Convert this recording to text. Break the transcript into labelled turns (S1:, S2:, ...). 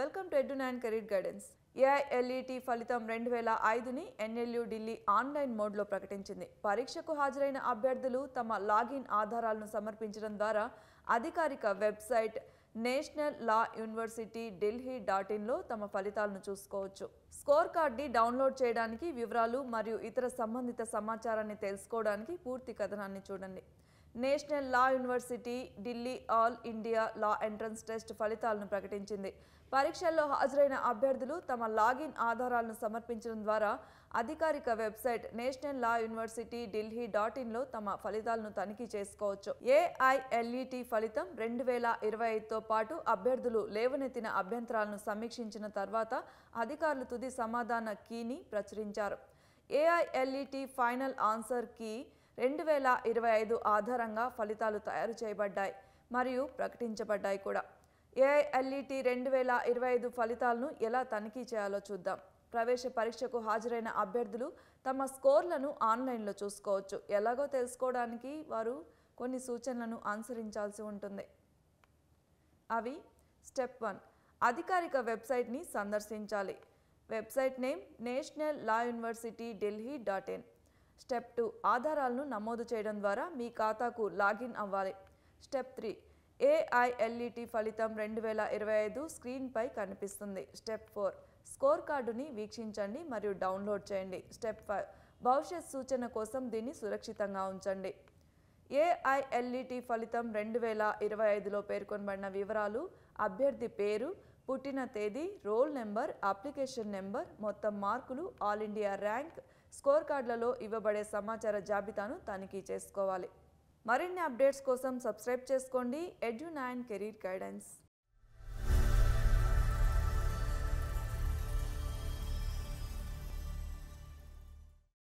S1: Welcome to Edunine career guidance. AILET ఫలితం 2005ని NLU Delhi online మోడ్లో ప్రకటించింది. పరీక్షకు హాజరైన అభ్యర్థులు తమ లాగిన్ ఆధారాలను సమర్పించడం ద్వారా అధికారిక వెబ్సైట్ నేషనల్ లా యూనివర్సిటీ ఢిల్లీ.in లో తమ ఫలితాలను చూసుకోవచ్చు. స్కోర్ కార్డ్ని డౌన్లోడ్ చేయడానికి, వివరాలు మరియు ఇతర సంబంధిత సమాచారాన్ని తెలుసుకోవడానికి పూర్తి కథనాన్ని చూడండి. National law university Delhi all India లా ఎంట్రన్స్ టెస్ట్ ఫలితాలను ప్రకటించింది. పరీక్షల్లో హాజరైన అభ్యర్థులు తమ లాగిన్ ఆధారాలను సమర్పించడం ద్వారా అధికారిక వెబ్సైట్ నేషనల్ లా యూనివర్సిటీ ఢిల్లీ.in లో తమ ఫలితాలను తనిఖీ చేసుకోవచ్చు. ఏఐఎల్ఈటీ ఫలితం 2025తో పాటు అభ్యర్థులు లేవనెత్తిన అభ్యంతరాలను సమీక్షించిన తర్వాత అధికారులు తుది సమాధాన కీని ప్రచురించారు. ఏఐఎల్ఈటీ ఫైనల్ ఆన్సర్ కీ 2025 ఆధారంగా ఫలితాలు తయారు చేయబడ్డాయి మరియు ప్రకటించబడ్డాయి కూడా. ఏఐఎల్ఈటీ 2025 ఫలితాలను ఎలా తనిఖీ చేయాలో చూద్దాం. ప్రవేశ పరీక్షకు హాజరైన అభ్యర్థులు తమ స్కోర్లను ఆన్లైన్లో చూసుకోవచ్చు. ఎలాగో తెలుసుకోవడానికి వారు కొన్ని సూచనలను అనుసరించాల్సి ఉంటుంది. అవి: స్టెప్ 1, అధికారిక వెబ్సైట్ని సందర్శించాలి. Website name national law university ఢిల్లీ.in. స్టెప్ 2, ఆధారాలను నమోదు చేయడం ద్వారా మీ ఖాతాకు లాగిన్ అవ్వాలి. స్టెప్ 3, ఏఐఎల్ఈటీ ఫలితం 2025 స్క్రీన్పై కనిపిస్తుంది. స్టెప్ 4, స్కోర్ కార్డుని వీక్షించండి మరియు డౌన్లోడ్ చేయండి. స్టెప్ 5, భవిష్యత్ సూచన కోసం దీన్ని సురక్షితంగా ఉంచండి. ఏఐఎల్ఈటీ ఫలితం 2025లో పేర్కొనబడిన వివరాలు: అభ్యర్థి పేరు, పుట్టిన తేదీ, రోల్ నెంబర్, అప్లికేషన్ నెంబర్, మొత్తం మార్కులు, ఆల్ ఇండియా ర్యాంక్, స్కోర్ కార్డులలో ఇవ్వబడే సమాచార జాబితాను తనిఖీ చేసుకోవాలి. మరిన్ని అప్డేట్స్ కోసం సబ్స్క్రైబ్ చేసుకోండి ఎడ్యునైన్ కెరీర్ గైడెన్స్.